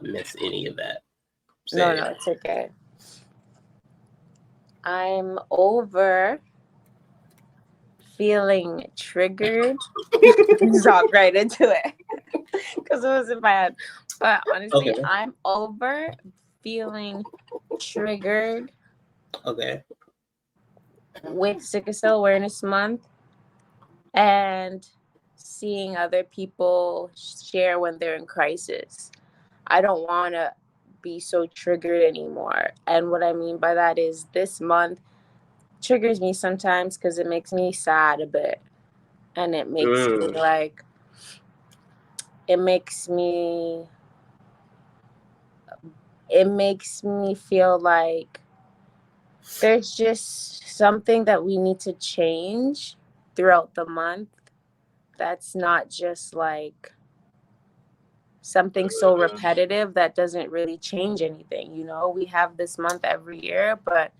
miss any of that. No, Say it. it's okay. I'm over feeling triggered. Just hop right into it because it was in my head. But honestly, Okay. I'm over feeling triggered Okay. with Sickle Cell Awareness Month and seeing other people share when they're in crisis. I don't want to be so triggered anymore. And what I mean by that is this month triggers me sometimes because it makes me sad a bit. And it makes me like, it makes me, it makes me feel like there's just something that we need to change throughout the month. That's not just like something so repetitive that doesn't really change anything. We have this month every year, but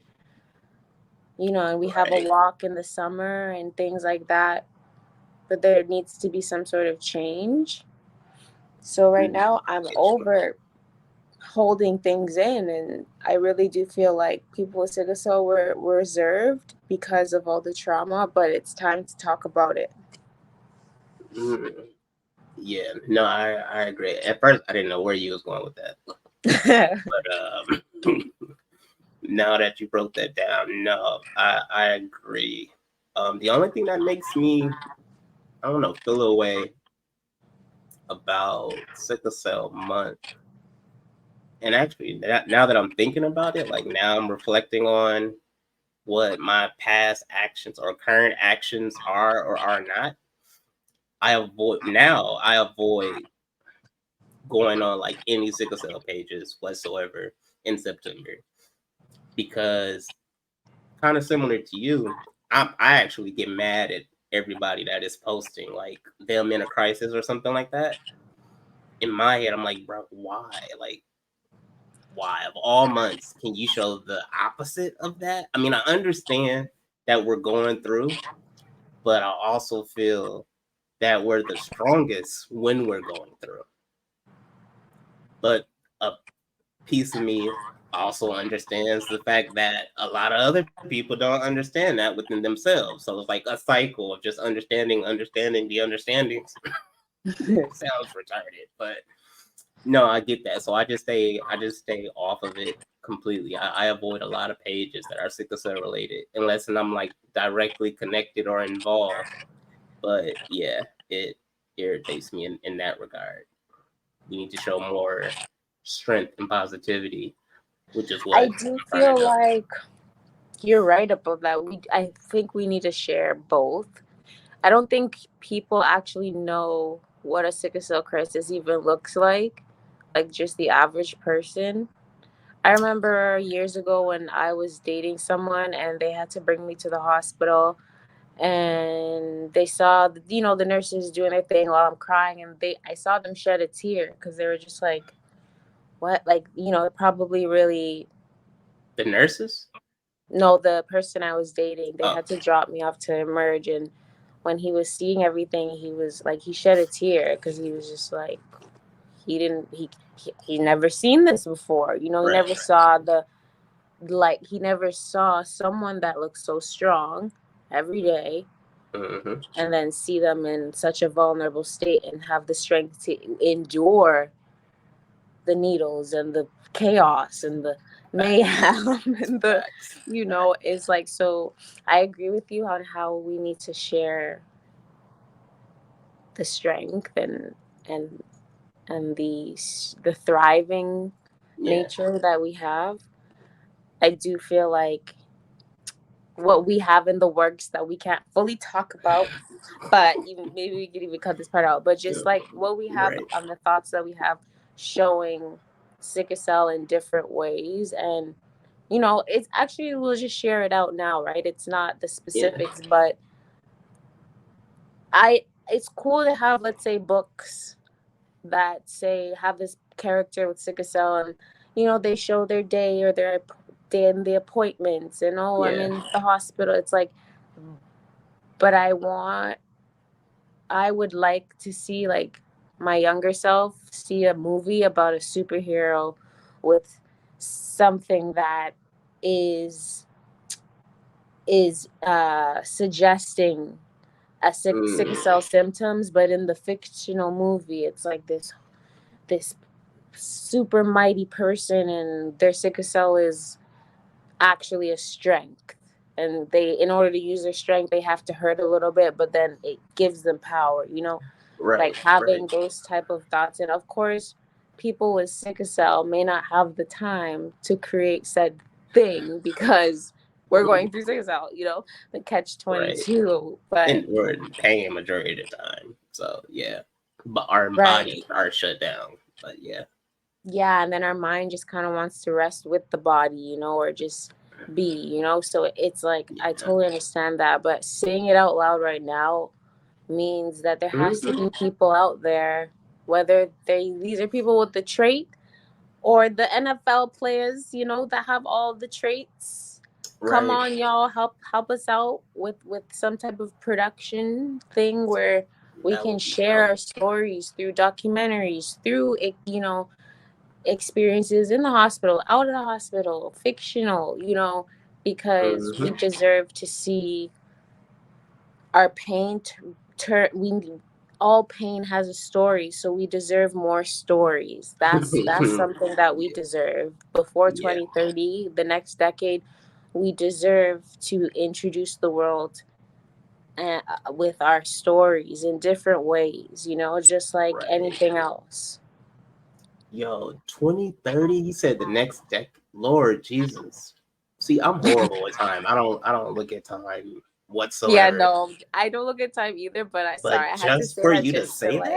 and we have a Right. walk in the summer and things like that, but there needs to be some sort of change. So right now I'm over holding things in, and I really do feel like people with sickle cell were reserved because of all the trauma, but it's time to talk about it. Mm. Yeah. No, I agree. At first, I didn't know where you was going with that, but now that you broke that down, no, I agree. The only thing that makes me, I don't know, feel a way about sickle cell month, and actually, now that I'm thinking about it, like now I'm reflecting on what my past actions or current actions are or are not. I avoid going on like any sickle cell pages whatsoever in September because kind of similar to you, I actually get mad at everybody that is posting like them in a crisis or something like that. In my head, I'm like, bro, why? Like, why of all months can you show the opposite of that? I mean, I understand that we're going through, but I also feel that we're the strongest when we're going through. But a piece of me also understands the fact that a lot of other people don't understand that within themselves. So it's like a cycle of just understanding the understandings. Sounds retarded, but no, I get that. So I just stay off of it completely. I avoid a lot of pages that are sickle cell related unless I'm like directly connected or involved. But yeah, it irritates me in that regard. We need to show more strength and positivity, which is I what do I'm trying to feel do. like you're right about that. I think we need to share both. I don't think people actually know what a sickle cell crisis even looks like just the average person. I remember years ago when I was dating someone and they had to bring me to the hospital, and they saw the nurses doing their thing while I'm crying, and I saw them shed a tear because they were just like, what, like, probably really. The nurses? No, the person I was dating, they Oh, had to drop me off to emerge, and when he was seeing everything, he was like, he shed a tear because he was just like, he didn't he never seen this before. He right. never saw he never saw someone that looks so strong every day, Mm-hmm. and then see them in such a vulnerable state and have the strength to endure the needles and the chaos and the Facts. mayhem and the Facts. it's like, so I agree with you on how we need to share the strength and the thriving Yeah. nature that we have. I do feel like what we have in the works that we can't fully talk about, but even, maybe we could even cut this part out, but Yeah. just like what we have Right. on the thoughts that we have, showing sickle cell in different ways. And it's actually, we'll just share it out now, right? It's not the Yeah. specifics, but it's cool to have, let's say, books that say have this character with sickle cell, and they show their day or their day and the appointments, and oh, I'm Yeah. in the hospital. It's like, but I would like to see like my younger self see a movie about a superhero with something that is suggesting sickle Mm, cell symptoms, but in the fictional movie, it's like this super mighty person, and their sickle cell is actually a strength, and they, in order to use their strength, they have to hurt a little bit, but then it gives them power. Like right, right, having those type of thoughts, and of course, people with sickle cell may not have the time to create said thing because we're going through sickle cell. The catch right. 22, but And we're in pain majority of the time. So yeah, but our right. bodies are shut down. But yeah. Yeah, and then our mind just kind of wants to rest with the body, or just be, so it's like I Yeah. totally understand that, but saying it out loud right now means that there has to Mm-hmm. be people out there, whether these are people with the trait or the NFL players, that have all the traits. Come Right. on, y'all, help us out with some type of production thing where we That can would be share dope. our stories through documentaries, through experiences in the hospital, out of the hospital, fictional, because we Mm-hmm. deserve to see our pain turn. We all pain has a story, so we deserve more stories. That's something that we Yeah. deserve before Yeah. 2030, the next decade. We deserve to introduce the world with our stories in different ways, just like Right. anything else. Yo, 2030, you said the next decade. Lord Jesus. See, I'm horrible with time. I don't look at time Yeah, whatsoever. no, I don't look at time either, but sorry, But I had to just say for that you to just to say like.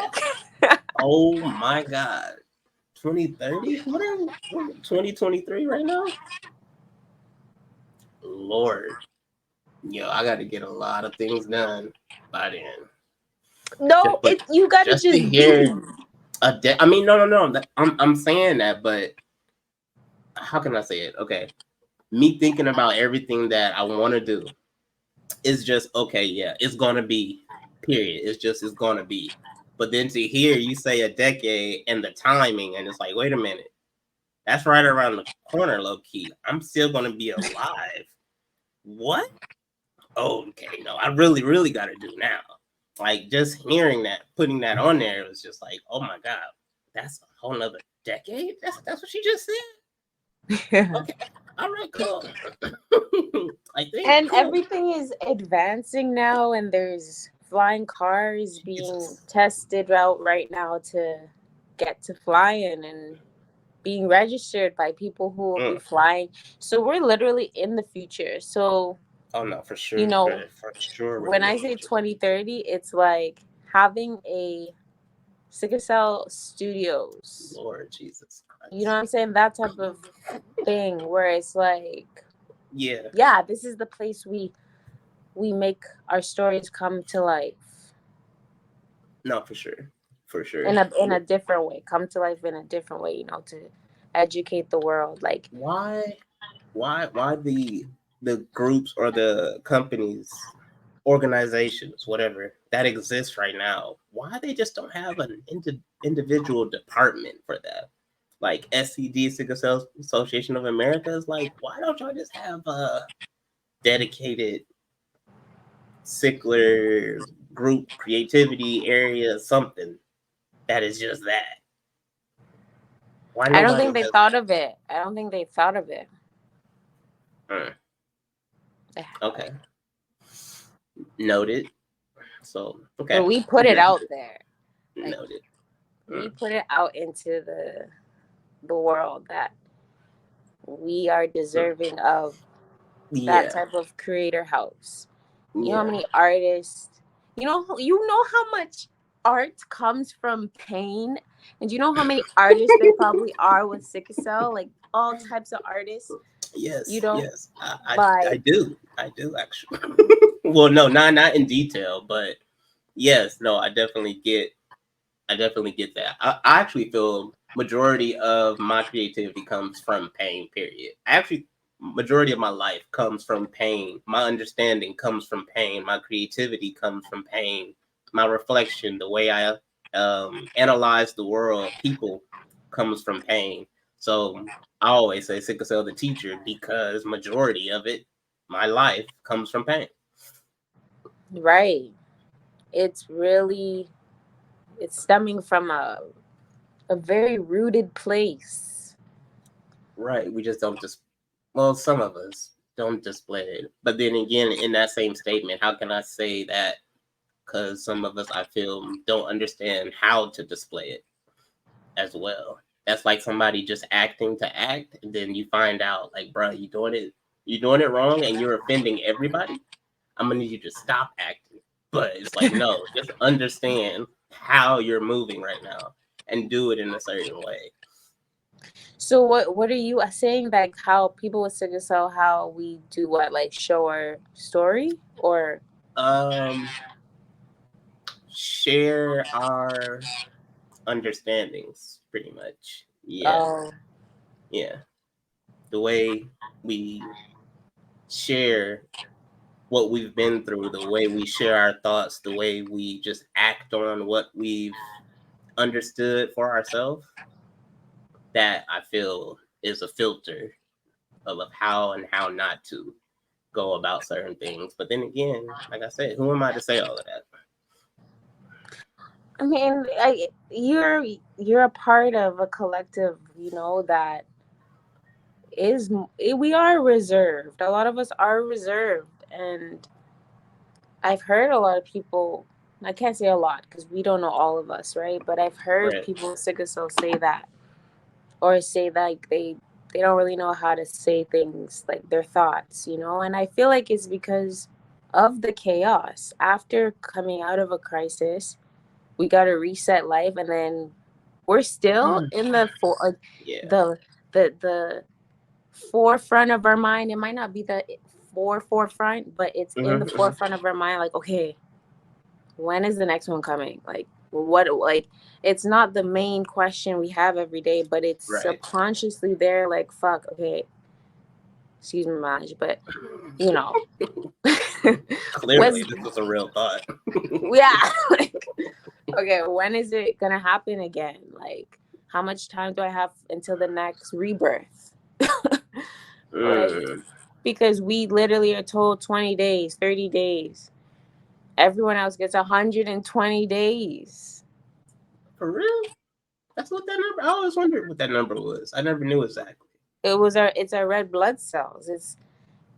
that, oh my God. 2030? What are we 2023 right now? Lord. Yo, I gotta get a lot of things done by then. No, But you gotta just to just hear do. I mean, no. I'm saying that, but how can I say it? Okay, me thinking about everything that I want to do is just okay. Yeah, it's gonna be. Period. It's gonna be. But then to hear you say a decade and the timing, and it's like, wait a minute, that's right around the corner, low key. I'm still gonna be alive. What? Oh, okay, no, I really, really got to do now. Like just hearing that, putting that on there, it was just like, oh my god, that's a whole nother decade. That's what she just said. Okay, all right, cool. I think And cool. everything is advancing now, and there's flying cars being Jesus. tested out right now to get to flying and being registered by people who will be Mm. flying. So we're literally in the future. So, Oh no, for you sure, know, for sure, we're when in the I say future. 2030, it's like having a Sickle Cell Studios. Lord Jesus You know Christ. what I'm saying? That type of thing where it's like, Yeah, yeah, this is the place we make our stories come to life no, for sure, for sure. in a different way, come to life in a different way, to educate the world. Like, Why why the groups or the companies, organizations, whatever that exists right now, why they just don't have an individual department for that? Like SCD, Sickle Cell Association of America is like, why don't y'all just have a dedicated sickler group creativity area, something that is just that? Why I don't nobody think they does thought of it. I don't think they thought of it. that? They Okay, haven't. noted. So But okay, we put it out there. Like, noted. we Mm. put it out into the world that we are Mm. deserving of that Yeah, type of creator house. You know how yeah. many artists, you know how much art comes from pain, and do you know how many artists there probably are with sickle cell, like all types of artists, Yes, yes. I like, do. I do actually. Well, no, not in detail, but yes, no, I definitely get that. I actually feel majority of my creativity comes from pain, period. Actually, majority of my life comes from pain. My understanding comes from pain. My creativity comes from pain. My reflection, the way I analyze the world, people comes from pain. So I always say sickle cell the teacher because majority of it, my life, comes from pain. Right. It's really, it's stemming from a very rooted place. Right. We just don't just, well, some of us don't display it. But then again, in that same statement, how can I say that? Because some of us, I feel, don't understand how to display it as well. That's like somebody just acting to act, and then you find out, like, bro, you're doing it wrong, and you're offending everybody. I'm gonna need you to stop acting. But it's like, no, just understand how you're moving right now and do it in a certain way. So what are you saying, like how people with sickle cell, how we do what, like show our story or Um, share our understandings, pretty much. Yeah, oh yeah. The way we share what we've been through, the way we share our thoughts, the way we just act on what we've understood for ourselves, that I feel is a filter of how and how not to go about certain things. But then again, like I said, who am I to say all of that? I mean, you're a part of a collective, that is we are reserved. A lot of us are reserved, and I've heard a lot of people. I can't say a lot because we don't know all of us, right? But I've heard Right. people with sickle cell say that, or say that, like they don't really know how to say things, like their thoughts, and I feel like it's because of the chaos after coming out of a crisis. We got to reset life, and then we're still in Yeah. the the forefront of our mind. It might not be the forefront, but it's in the Mm-hmm. forefront of our mind, like, okay, when is the next one coming? Like, what, like, it's not the main question we have every day, but it's Right. subconsciously there, like, fuck, okay, excuse me, Maj, but you know. Clearly, What's, this was a real thought. yeah, like, okay, when is it gonna happen again? Like, how much time do I have until the next rebirth? Like, Mm. because we literally are told 20 days, 30 days. Everyone else gets 120 days. For real? That's what that number. I always wondered what that number was. I never knew exactly. It's our red blood cells. It's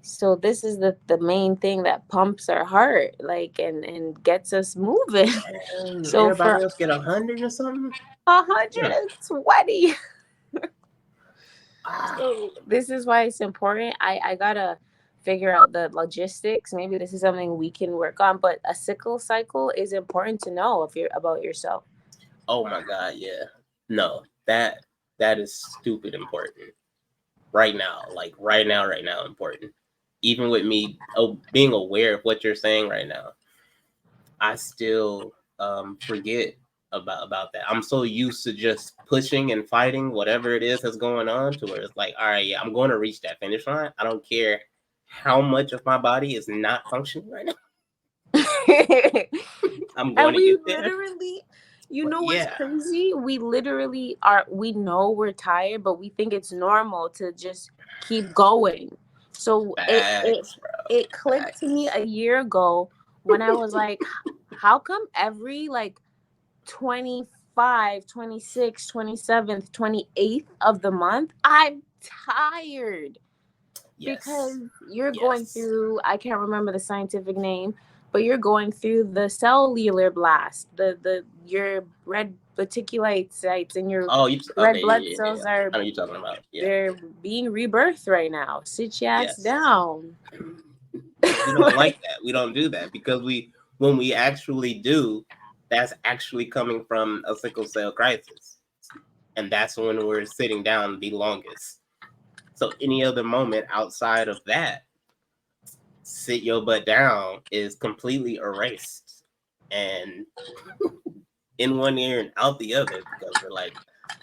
so this is the main thing that pumps our heart, like, and gets us moving. So Everybody for else get 100 or something. Yeah. 120. Ah. So this is why it's important. I gotta figure out the logistics. Maybe this is something we can work on. But a sickle cycle is important to know if you're about yourself. Oh my God. Yeah. No, that is stupid important right now. Like right now, important. Even with me being aware of what you're saying right now, I still forget about that. I'm so used to just pushing and fighting whatever it is that's going on to where it's like, all right, yeah, I'm going to reach that finish line. I don't care how much of my body is not functioning right now. I'm going And to we get there. literally, But what's yeah, crazy? We literally are, we know we're tired, but we think it's normal to just keep going. So facts, bro. it clicked to me Facts. a year ago when I was like, how come every like 25, 26, 27th, 28th of the month, I'm tired? Because Yes. you're going Yes. through, I can't remember the scientific name, but you're going through the cellular blast, the your red reticulocytes and your Oh, you red okay? blood Yeah, yeah, cells yeah. are, I know you're talking about. Yeah. they're being rebirthed right now. Sit your ass Yes. down. But we don't like that. We don't do that because when we actually do, that's actually coming from a sickle cell crisis. And that's when we're sitting down the longest. So any other moment outside of that, sit your butt down is completely erased and in one ear and out the other because we're like,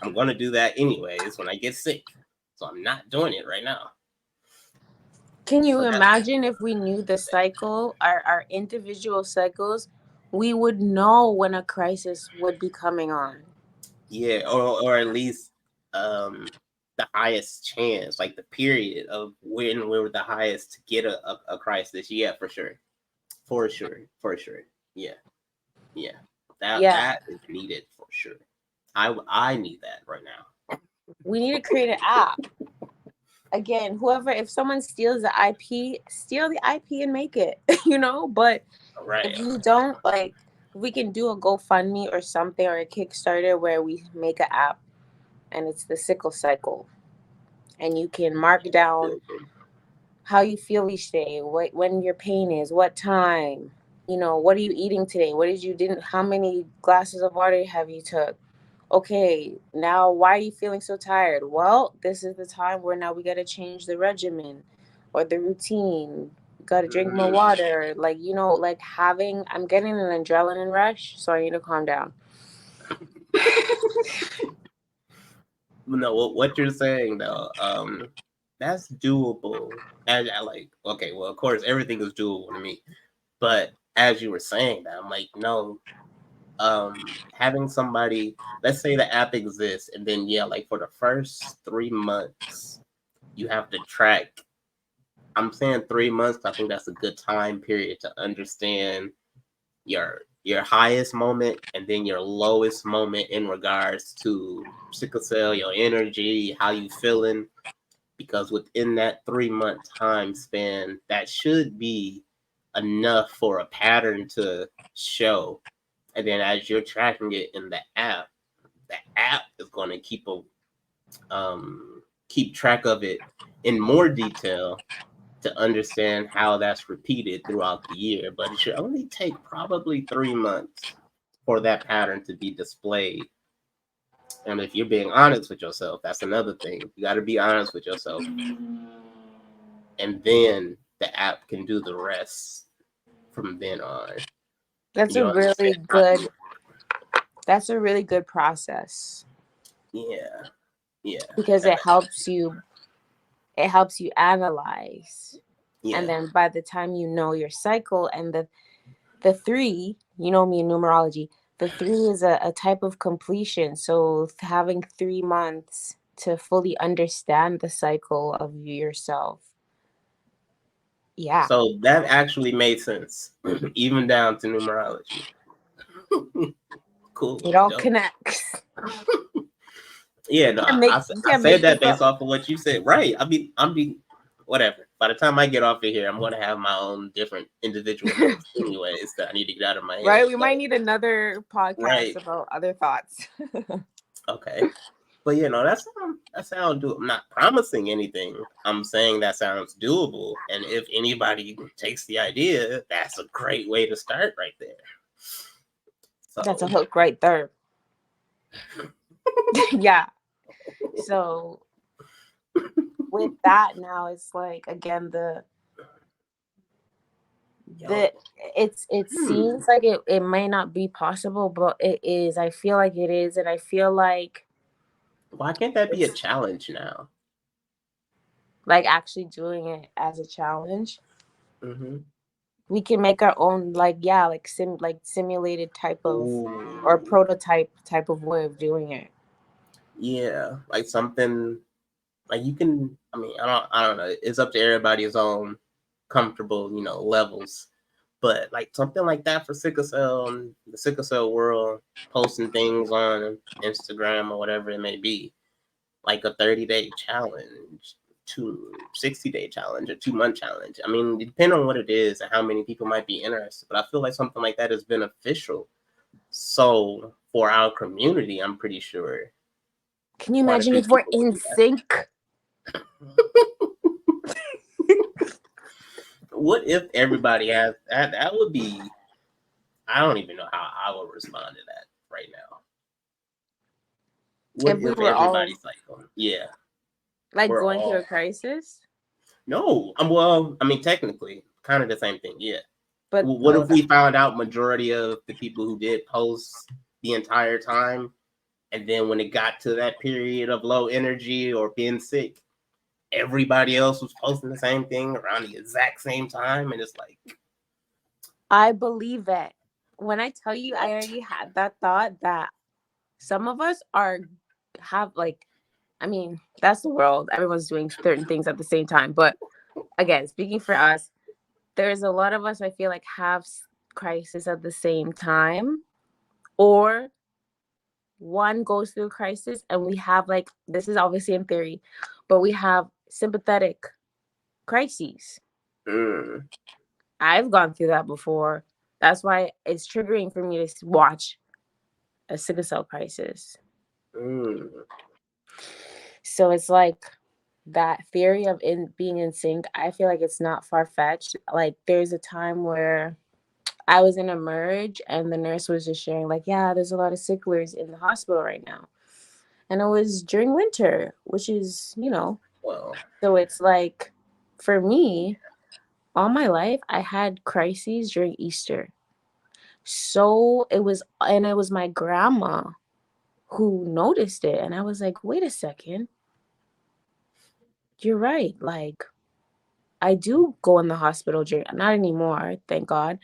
I'm going to do that anyways when I get sick. So I'm not doing it right now. Can you So that's imagine if we knew the cycle, our individual cycles, we would know when a crisis would be coming on. Yeah, or at least the highest chance, like the period of when we were the highest to get a crisis. Yeah, for sure. For sure. For sure. Yeah. Yeah. Yeah. That is needed for sure. I need that right now. We need to create an app. Again, whoever, if someone steals the IP, steal the IP and make it, But Right. if you don't, like, we can do a GoFundMe or something or a Kickstarter where we make an app and it's the sickle cycle. And you can mark down how you feel each day, when your pain is, what time, what are you eating today? What did you didn't how many glasses of water have you took? Okay, now why are you feeling so tired? Well, this is the time where now we got to change the regimen or the routine. Got to drink more water. Like, like I'm getting an adrenaline rush, so I need to calm down. No, what you're saying though, that's doable. And I like, okay, well, of course, everything is doable to me. But as you were saying that, I'm like, no, having somebody, let's say the app exists, and then yeah, like for the first 3 months, you have to track. I'm saying 3 months. I think that's a good time period to understand your highest moment and then your lowest moment in regards to sickle cell, your energy, how you feeling. Because within that 3 month time span, that should be enough for a pattern to show. And then as you're tracking it in the app is going to keep track of it in more detail to understand how that's repeated throughout the year. But it should only take probably 3 months for that pattern to be displayed. And if you're being honest with yourself, that's another thing. You got to be honest with yourself. And then the app can do the rest from then on. That's a You really understand? good that's a really good process Yeah. Yeah. because it helps you analyze. Yeah. And then by the time you know your cycle and the three, you know me in numerology, the three is a type of completion. So having 3 months to fully understand the cycle of yourself. Yeah. So that actually made sense, even down to numerology. Cool. It all Dope. connects. Yeah, no, You I can't said make that this based up. off of what you said. Right. I'm being whatever. By the time I get off of here, I'm going to have my own different individual notes, anyways, that I need to get out of my Right? head. We But might need another podcast right. about other thoughts. Okay. But that sounds doable. I'm not promising anything. I'm saying that sounds doable. And if anybody takes the idea, that's a great way to start right there. That's a So hook right there. Yeah. So with that now it's like again the yo, it hmm. seems like it may not be possible, but it is. I feel like it is, and I feel Why can't that be a it's challenge now? like actually doing it as a challenge. Mm-hmm. We can make our own, like, yeah, like simulated type of or Oh. prototype type of way of doing it. Yeah, like something like you can. I mean, I don't know. It's up to everybody's own comfortable, levels. But like something like that for sickle cell, and the sickle cell world, posting things on Instagram or whatever it may be, like a 30-day challenge, 60-day challenge, a 2 month challenge. I mean, depending on what it is and how many people might be interested. But I feel like something like that is beneficial. So for our community, I'm pretty sure Can you quite a imagine few if we're people would in do that. sync? What if everybody has that? That would be. I don't even know how I would respond to that right now. What If we if were all everybody's like, yeah, like we're going through a all crisis, no. Well, I mean, technically, kind of the same thing. Yeah. but What if we found out majority of the people who did post the entire time, and then when it got to that period of low energy or being sick, everybody else was posting the same thing around the exact same time, and it's like, I believe it. when I tell you, I already had that thought that some of us have like, I mean, that's the world. Everyone's doing certain things at the same time. But again, speaking for us, there's a lot of us I feel like have crisis at the same time, or one goes through a crisis and we have like, this is obviously in theory, but we have sympathetic crises. Mm, I've gone through that before. That's why it's triggering for me to watch a sickle cell crisis. mm, So it's like that theory of being in sync. I feel like it's not far fetched. Like there's a time where I was in a merge and the nurse was just sharing like, yeah, there's a lot of sicklers in the hospital right now. And it was during winter, which is, well, so it's like for me, all my life I had crises during Easter. So it was my grandma who noticed it. And I was like, wait a second, you're right. Like, I do go in the hospital during, not anymore, thank God.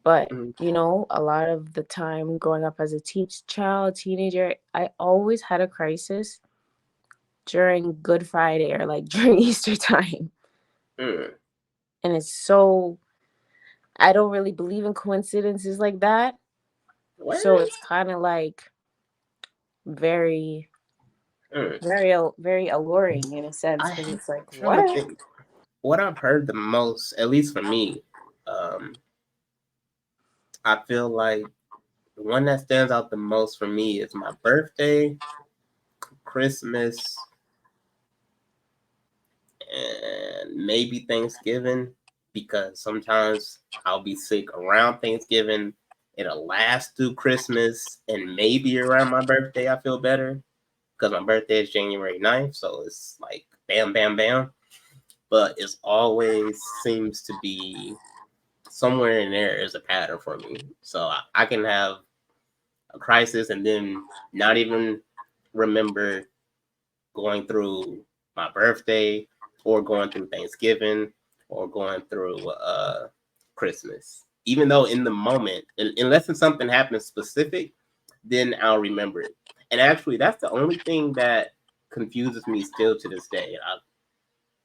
But, mm, a lot of the time growing up as a teenager, I always had a crisis during Good Friday or like during Easter time. mm. And it's so, I don't really believe in coincidences like that. So What? it's kind of like very, Mm. very, very alluring in a sense because I'm it's like, trying to what? think. What I've heard the most, at least for me, um, I feel like the one that stands out the most for me is my birthday, Christmas, and maybe Thanksgiving, because sometimes I'll be sick around Thanksgiving. It'll last through Christmas, and maybe around my birthday I feel better because my birthday is January 9th, so it's like bam, bam, bam. But it's always seems to be somewhere in there is a pattern for me. So I can have a crisis and then not even remember going through my birthday or going through Thanksgiving or going through Christmas. Even though in the moment, unless something happens specific, then I'll remember it. And actually, that's the only thing that confuses me still to this day.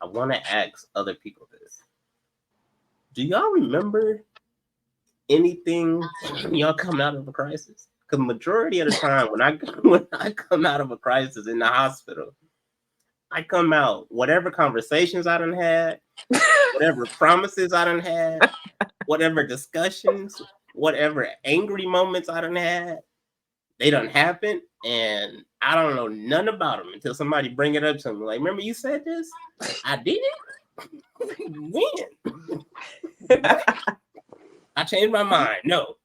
I want to ask other people this. Do y'all remember anything when y'all come out of a crisis? Because majority of the time, when I when I come out of a crisis in the hospital, I come out whatever conversations I done had, whatever promises I done had, whatever discussions, whatever angry moments I done had, they done happened, and I don't know none about them until somebody bring it up to me. Like, remember you said this? I did it. When? What? I changed my mind. No.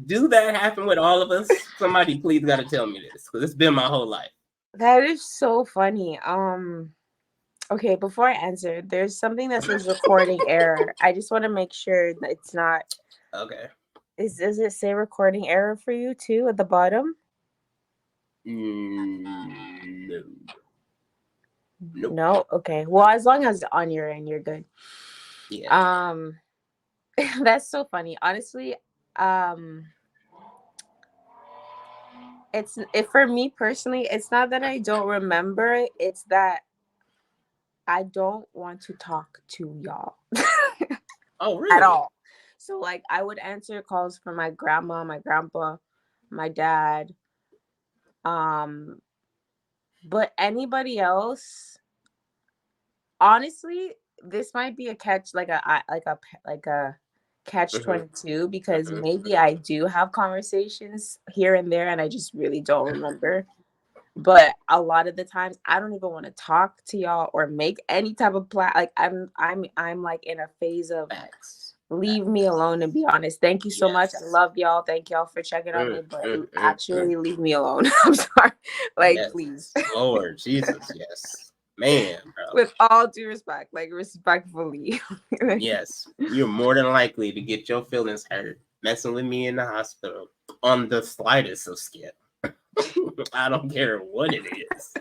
Do that happen with all of us? Somebody please got to tell me this because it's been my whole life. That is so funny. Okay, before I answer, there's something that says recording error. I just want to make sure that it's not. Okay. Does it say recording error for you too at the bottom? No. Nope. No. Okay. Well, as long as it's on your end, you're good. Yeah. That's so funny. Honestly, for me personally, it's not that I don't remember it. It's that I don't want to talk to y'all Oh, at really? all. So like I would answer calls from my grandma, my grandpa, my dad, um but anybody else, honestly, this might be a catch like a catch Mm-hmm. 22 because Mm-hmm. maybe I do have conversations here and there and I just really don't remember. But a lot of the times I don't even want to talk to y'all or make any type of plan. Like I'm like in a phase of Facts. leave me Facts. alone, to be honest. Thank you so much. I Yes. love y'all. Thank y'all for checking on me, but Mm. actually leave me alone. I'm sorry. Like, please. Yes. Lord Jesus. Yes. Man, bro. With all due respect, like respectfully. Yes. You're more than likely to get your feelings hurt messing with me in the hospital on the slightest of scale. I don't care what it is.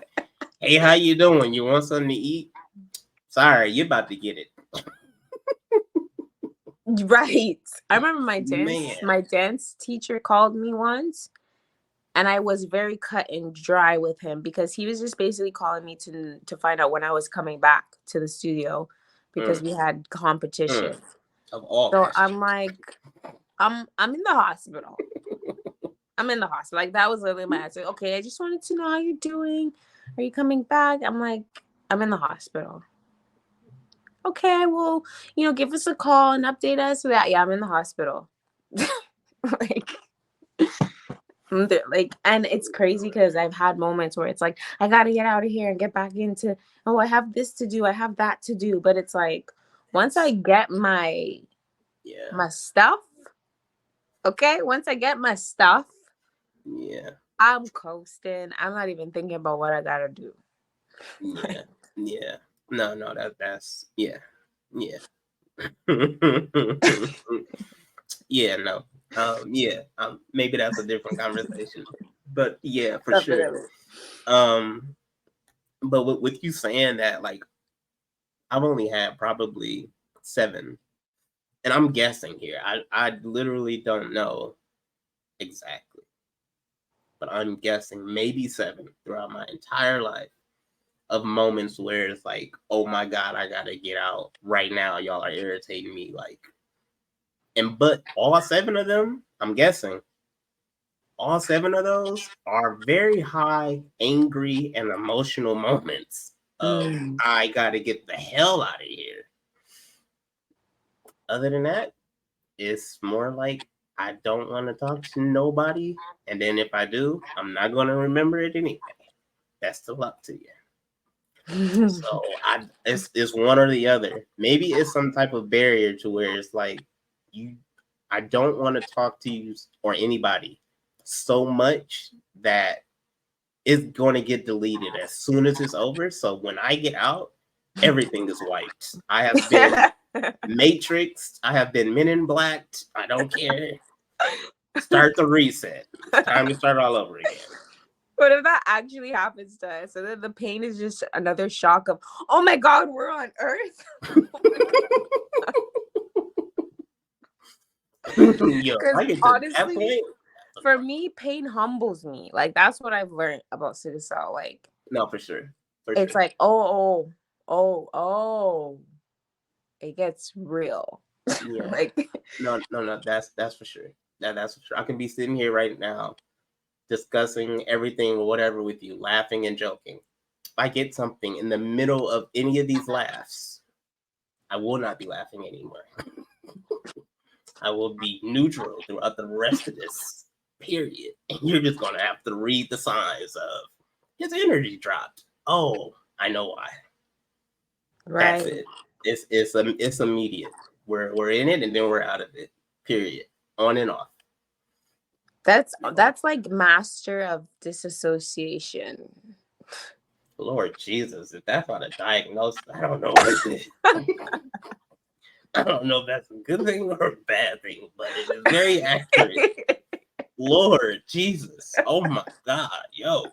Hey, how you doing? You want something to eat? Sorry, you're about to get it. Right. I remember Man. my dance teacher called me once, and I was very cut and dry with him because he was just basically calling me to find out when I was coming back to the studio because we had competition. Of all So questions. I'm like, I'm in the hospital. I'm in the hospital. Like, that was literally my answer. Okay, I just wanted to know how you're doing. Are you coming back? I'm like, I'm in the hospital. Okay, well, give us a call and update us. So that, yeah, I'm in the hospital. like, and it's crazy because I've had moments where it's like, I gotta get out of here and get back into, oh, I have this to do, I have that to do. But it's like, once I get my stuff, okay, once I get my stuff, I'm coasting. I'm not even thinking about what I gotta do. Yeah. No, that's yeah. Yeah, no. Maybe that's a different conversation. But yeah, for sure. But with you saying that, like, I've only had probably 7. And I'm guessing here. I literally don't know exactly. But I'm guessing maybe 7 throughout my entire life of moments where it's like, oh my God, I gotta get out right now. Y'all are irritating me. Like, but all 7 of them, I'm guessing, all 7 of those are very high, angry, and emotional moments of I gotta get the hell out of here. Other than that, it's more like I don't want to talk to nobody, and then if I do, I'm not gonna remember it anyway. Best of luck to you. So it's one or the other. Maybe it's some type of barrier to where it's like I don't want to talk to you or anybody so much that it's going to get deleted as soon as it's over. So when I get out, everything is wiped. I have been Matrix. I have been Men in Black. I don't care. Start the reset. It's time to start all over again. What if that actually happens to us? And then the pain is just another shock of, oh my God, we're on Earth. Yo, I get to honestly, that point. For me, pain humbles me. Like, that's what I've learned about Sickle Cel. Like, no, for sure. It's like, oh, it gets real. Yeah. Like, no, that's for sure. That's for sure. I can be sitting here right now discussing everything or whatever with you, laughing and joking. If I get something in the middle of any of these laughs, I will not be laughing anymore. I will be neutral throughout the rest of this period. And you're just going to have to read the signs of his energy dropped. Oh, I know why. Right. That's it. It's immediate. We're in it and then we're out of it. Period. On and off. That's like master of disassociation. Lord Jesus, if that's not a diagnosis, I don't know what it is. I don't know if that's a good thing or a bad thing, but it is very accurate. Lord Jesus. Oh my God. Yo.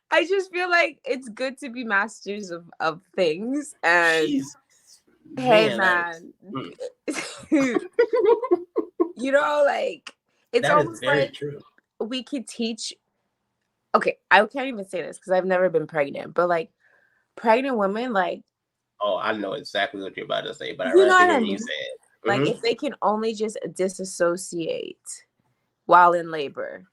I just feel like it's good to be masters of things. And Jesus. Hey, man. Like, it's that almost like true. We could teach. Okay, I can't even say this because I've never been pregnant, but like pregnant women, like, oh, I know exactly what you're about to say, but I'd rather hear you say it. Like, if they can only just disassociate while in labor,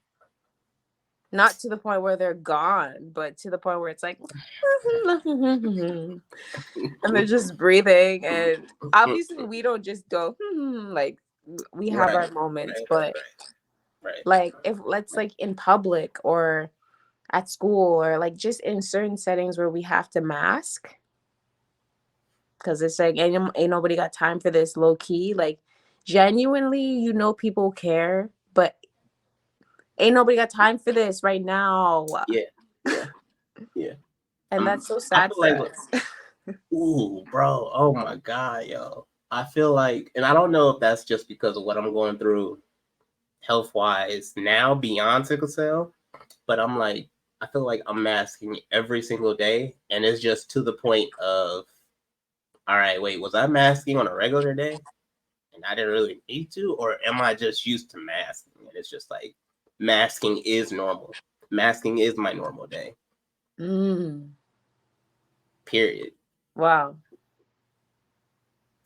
not to the point where they're gone, but to the point where it's like, and they're just breathing. And obviously, we don't just go, like, we have our moments, but like, if let's like in public or at school or like just in certain settings where we have to mask, because it's like ain't nobody got time for this, low key, like genuinely, people care, but ain't nobody got time for this right now. Yeah. And that's so sad for us. Ooh, bro, oh my God, yo. I feel like, and I don't know if that's just because of what I'm going through health-wise now beyond sickle cell, but I'm like, I feel like I'm masking every single day, and it's just to the point of, all right, wait, was I masking on a regular day? and I didn't really need to, or am I just used to masking? And it's just like masking is normal. Masking is my normal day. Period. Wow.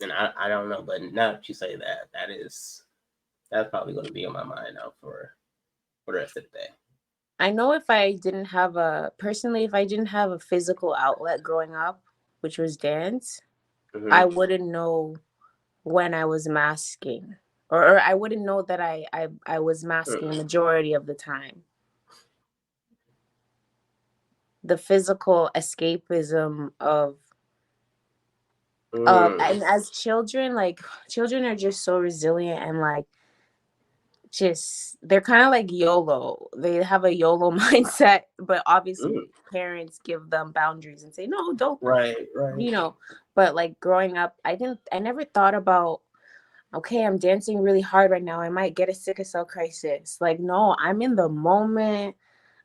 And I don't know, but now that you say that, that's probably going to be on my mind now for the rest of the day. I know if I didn't have if I didn't have a physical outlet growing up, which was dance, Mm-hmm. I wouldn't know when I was masking. Or I wouldn't know that I was masking majority of the time. The physical escapism of and as children, like children are just so resilient and like just they're kind of like YOLO. They have a YOLO mindset, but obviously parents give them boundaries and say, no, don't, Right. you know. But like growing up, I never thought about, okay, I'm dancing really hard right now. I might get a sickle cell crisis. Like, no, I'm in the moment.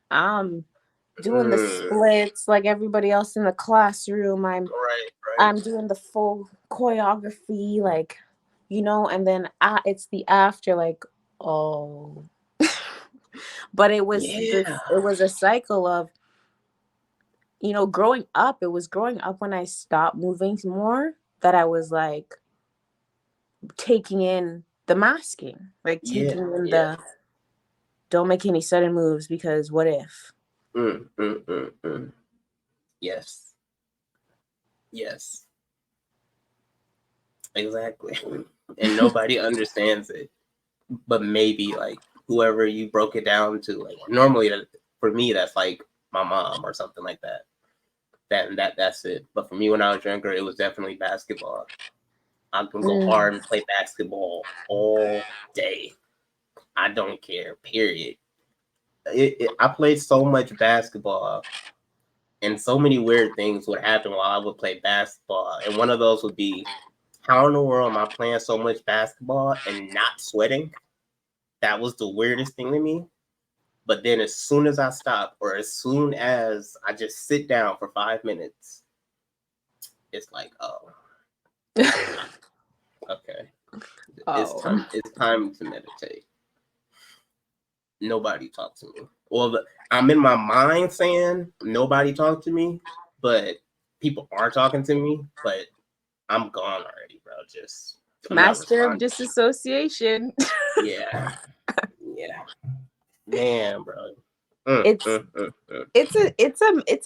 I'm doing the splits like everybody else in the classroom. I'm doing the full choreography, like, and then it's the after, like, oh. But it was a cycle of, growing up. It was growing up when I stopped moving more that I was like taking in the masking, like taking in the don't make any sudden moves because what if? Yes. Yes. Exactly. And nobody understands it. But maybe like whoever you broke it down to, like normally for me that's like my mom or something like that. That's it. But for me when I was younger, it was definitely basketball. I can go hard and play basketball all day. I don't care. Period. I played so much basketball, and so many weird things would happen while I would play basketball. And one of those would be, how in the world am I playing so much basketball and not sweating? That was the weirdest thing to me. But then as soon as I stop, or as soon as I just sit down for 5 minutes, it's like, oh, okay. It's time. It's time to meditate. Nobody talk to me. Well, I'm in my mind saying nobody talk to me, but people are talking to me, but I'm gone already, bro. Just I'm Master of disassociation. Yeah. Man, bro. It's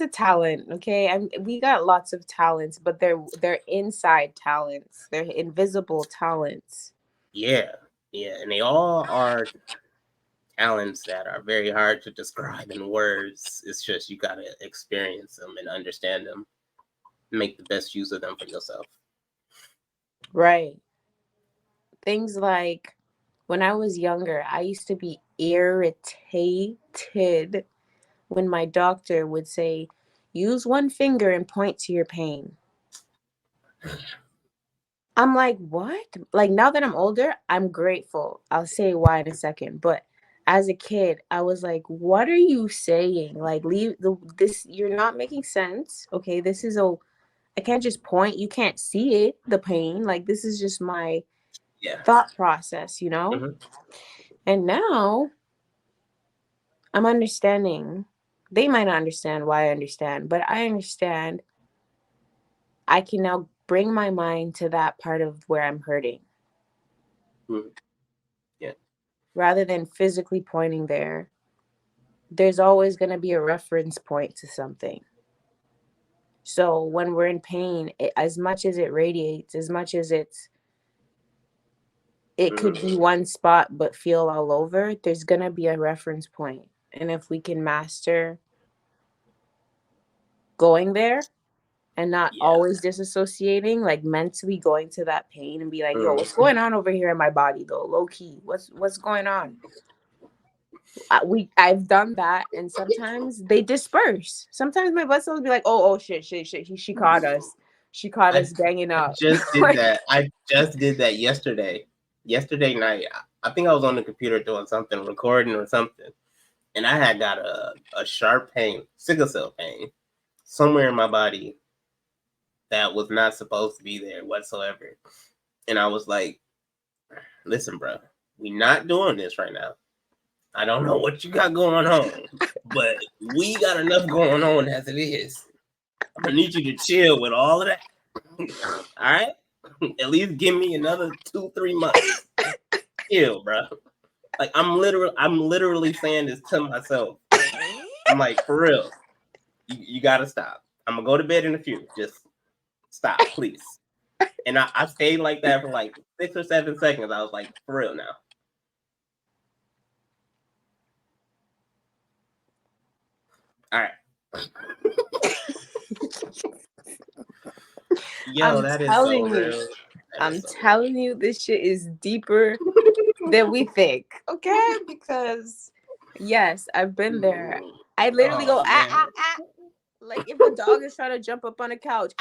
a talent, okay? And we got lots of talents, but they're inside talents. They're invisible talents. Yeah, and they all are talents that are very hard to describe in words. It's just you gotta experience them and understand them, make the best use of them for yourself. Right. Things like when I was younger, I used to be irritated when my doctor would say, use one finger and point to your pain. I'm like, what? Like now that I'm older, I'm grateful. I'll say why in a second. But as a kid, I was like, what are you saying? Like this, you're not making sense. Okay, I can't just point. You can't see it, the pain. Like this is just my thought process, And now I'm understanding. They might not understand why I understand, but I understand. I can now bring my mind to that part of where I'm hurting. Yeah. Rather than physically pointing there, there's always going to be a reference point to something. So when we're in pain, as much as it radiates, as much as it could be one spot but feel all over, there's going to be a reference point. And if we can master going there and not always disassociating, like mentally going to that pain and be like, yo, what's going on over here in my body though? Low key, what's going on? I've done that, and sometimes they disperse. Sometimes my blood cells be like, oh shit, she caught us. She caught us ganging up. I just did that. I just did that yesterday. Yesterday night, I think I was on the computer doing something, recording or something, and I had got a sharp pain, sickle cell pain, somewhere in my body that was not supposed to be there whatsoever. And I was like, listen, bro, we not doing this right now. I don't know what you got going on, but we got enough going on as it is. I'm gonna need you to chill with all of that. All right? At least give me another 2-3 months. Chill, bro. Like I'm literally saying this to myself. I'm like, for real, you gotta stop. I'm gonna go to bed in a few. Just stop, please. And I stayed like that for like 6 or 7 seconds. I was like, for real now. All right. Yo, that is so real. I'm telling you, this shit is deeper than we think. Okay? Because yes, I've been there. I literally go like if a dog is trying to jump up on a couch,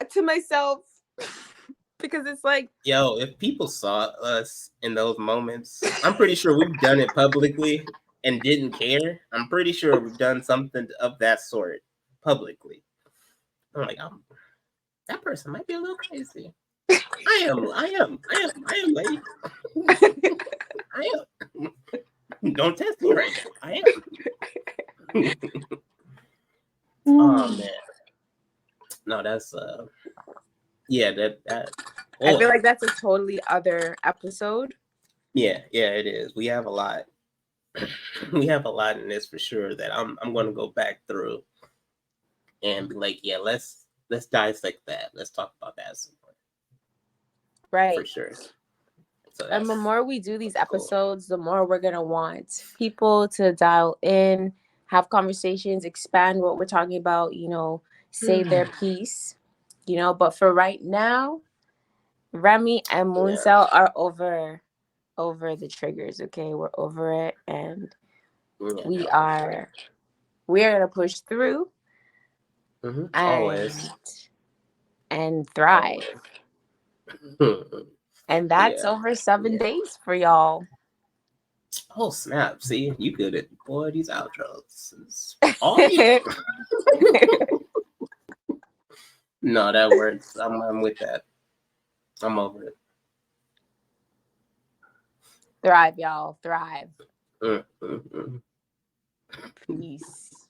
to myself. Because it's like, yo, if people saw us in those moments, I'm pretty sure we've done it publicly and didn't care. I'm pretty sure we've done something of that sort publicly. I'm like, that person might be a little crazy. I am, lady. I am. Don't test me right now. I am. Oh man. No, that's yeah, that I feel like that's a totally other episode. Yeah, it is. We have a lot. We have a lot in this for sure that I'm gonna go back through and be like, yeah, let's dissect that. Let's talk about that some more. Right. For sure. So and the more we do these episodes, the more we're gonna want people to dial in, have conversations, expand what we're talking about, say their piece, but for right now, Remy and Mooncell are over the triggers. Okay, we're over it, and we're gonna push through always and thrive. And that's over 7 days for y'all. Oh snap! See, you good at boy these outros. All you. No, that works. I'm with that. I'm over it. Thrive, y'all. Thrive. Peace.